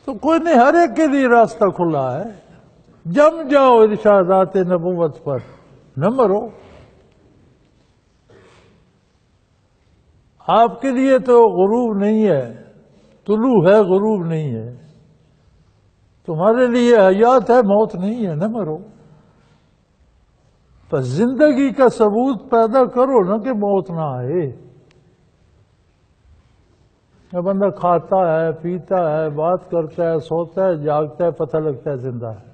تو کوئی نہیں، ہر ایک کے لیے راستہ کھلا ہے. جم جاؤ ارشادات نبوت پر، نہ مرو. آپ کے لیے تو غروب نہیں ہے، طلوع ہے، غروب نہیں ہے. تمہارے لیے حیات ہے، موت نہیں ہے، نہ مرو. بس زندگی کا ثبوت پیدا کرو نا کہ موت نہ آئے. یہ بندہ کھاتا ہے، پیتا ہے، بات کرتا ہے، سوتا ہے، جاگتا ہے، پتہ لگتا ہے زندہ ہے.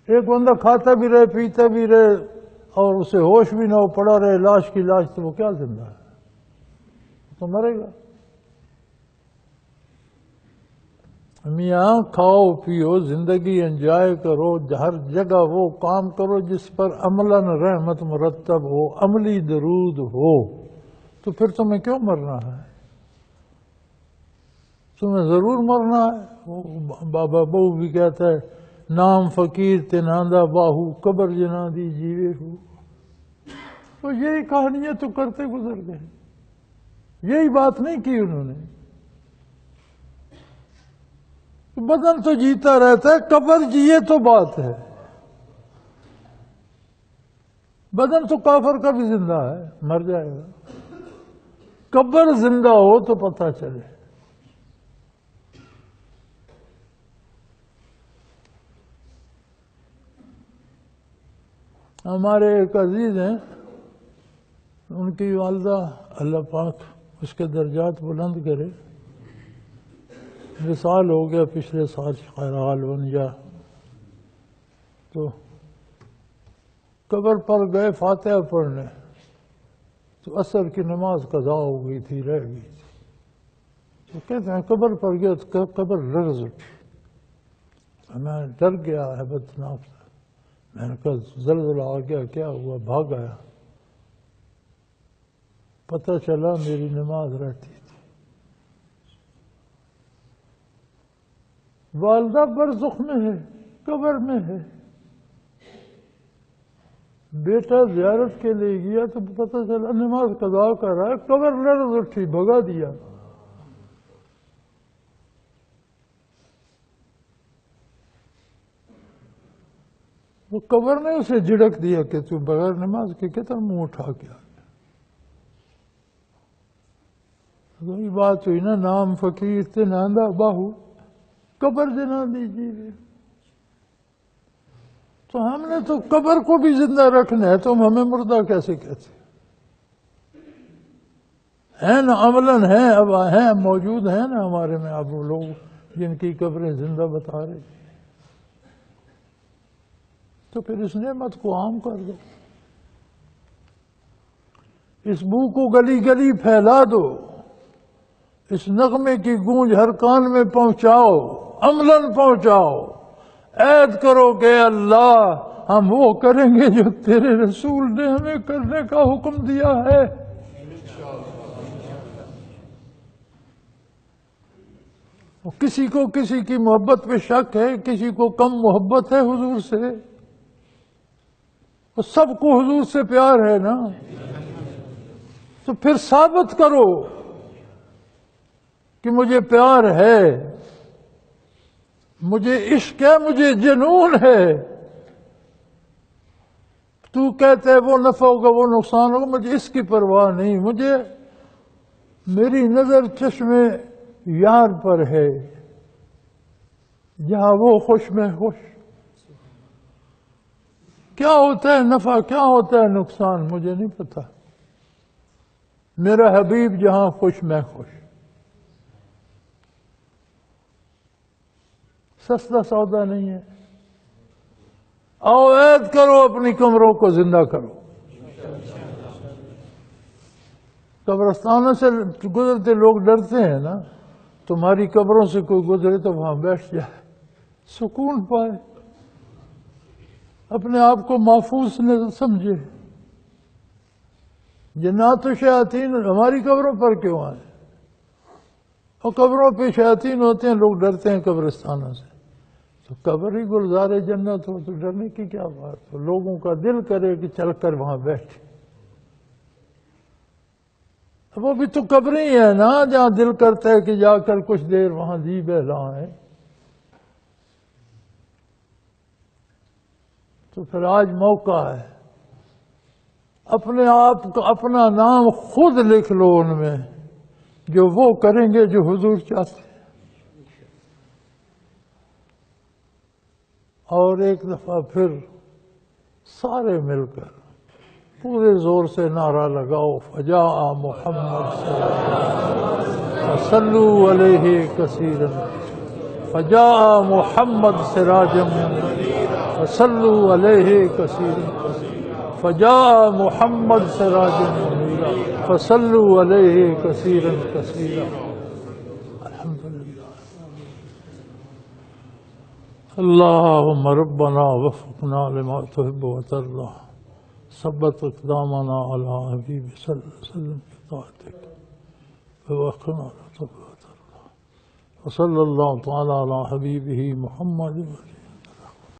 ایک بندہ کھاتا بھی رہے، پیتا بھی رہے اور اسے ہوش بھی نہ ہو، پڑا رہے لاش کی لاش، تو وہ کیا زندہ ہے؟ تو مرے گا. میاں کھاؤ پیو، زندگی انجوائے کرو، ہر جگہ وہ کام کرو جس پر عملاً رحمت مرتب ہو، عملی درود ہو. تو پھر تمہیں کیوں مرنا ہے؟ تمہیں ضرور مرنا ہے. بابا بہو بھی کہتا ہے، نام فقیر تناندہ باہو، قبر جنا دی جیوے ہو. تو یہی کہانیاں تو کرتے گزر گئے، یہی بات نہیں کی انہوں نے. بدن تو جیتا رہتا ہے، قبر جیے تو بات ہے. بدن تو کافر کا بھی زندہ ہے، مر جائے گا. قبر زندہ ہو تو پتہ چلے. ہمارے ایک عزیز ہیں، ان کی والدہ اللہ پاک اس کے درجات بلند کرے، وصال ہو گیا پچھلے سال خیرحال بن گیا. تو قبر پر گئے فاتحہ پڑھنے، تو عصر کی نماز قضا ہو گئی تھی، رہ گئی تھی. تو کہتے ہیں قبر پر گیا تو قبر لرز اٹھی. میں ڈر گیا ہے بدناف سے. میں نے کہا زلزلہ آ گیا، کیا ہوا؟ بھاگ آیا. پتہ چلا میری نماز رہتی تھی. والدہ برزخ میں ہے، قبر میں ہے. بیٹا زیارت کے لیے گیا تو پتہ چلا نماز قضا کر رہا ہے، قبر لرز اٹھی، بھگا دیا. وہ قبر نے اسے جھڑک دیا کہ تو بغیر نماز کے کتنا منہ اٹھا کے آ گیا. وہی بات ہوئی نا، نام فقیر تناندہ باہو، قبر جنا دیجیے. تو ہم نے تو قبر کو بھی زندہ رکھنا ہے، تم ہمیں مردہ کیسے کہتے ہیں؟ نا عملاً ہیں، اب ہیں، موجود ہیں نا ہمارے میں اب وہ لوگ جن کی قبریں زندہ بتا رہے. تو پھر اس نعمت کو عام کر دو، اس بو کو گلی گلی پھیلا دو، اس نغمے کی گونج ہر کان میں پہنچاؤ، عملاً پہنچاؤ. عہد کرو کہ اللہ ہم وہ کریں گے جو تیرے رسول نے ہمیں کرنے کا حکم دیا ہے. کسی کو کسی کی محبت پہ شک ہے، کسی کو کم محبت ہے حضور سے، اور سب کو حضور سے پیار ہے نا. تو پھر ثابت کرو کہ مجھے پیار ہے، مجھے عشق ہے، مجھے جنون ہے. تو کہتے ہے وہ نفع ہوگا، وہ نقصان ہوگا، مجھے اس کی پرواہ نہیں. مجھے میری نظر چشم یار پر ہے، جہاں وہ خوش میں خوش. کیا ہوتا ہے نفع، کیا ہوتا ہے نقصان، مجھے نہیں پتا. میرا حبیب جہاں خوش میں خوش. سستا سودا نہیں ہے. آؤ عہد کرو، اپنی کمروں کو زندہ کرو. قبرستانوں سے گزرتے لوگ ڈرتے ہیں نا، تمہاری قبروں سے کوئی گزرے تو وہاں بیٹھ جائے، سکون پائے، اپنے آپ کو محفوظ نہ سمجھے. جنات و شیاطین ہماری قبروں پر کیوں آئے؟ اور قبروں پہ شیاطین ہوتے ہیں، لوگ ڈرتے ہیں قبرستانوں سے. تو قبر ہی گلزار جنت ہو تو ڈرنے کی کیا بات ہو؟ لوگوں کا دل کرے کہ چل کر وہاں بیٹھے. وہ بھی تو قبریں ہے نا جہاں دل کرتا ہے کہ جا کر کچھ دیر وہاں جی بہلائیں. تو پھر آج موقع ہے اپنے آپ کو اپنا نام خود لکھ لو ان میں جو وہ کریں گے جو حضور چاہتے ہیں. اور ایک دفعہ پھر سارے مل کر پورے زور سے نعرہ لگاؤ فجاء محمد صلو علیہ کثیرا فجاء محمد سراجا منیرا صلو علیہ کثیرا فجاء محمد سراجا منیرا فصلو علیہ کثیرا کثیرا. الحمدللہ. اللهم ربنا وفقنا لما تحب وترضى ثبت اقدامنا على حبيبك صلى الله عليه وسلم بطاعتك ووفقنا لما تحب وترضى وصلى الله تعالى على حبيبه محمد وسلم.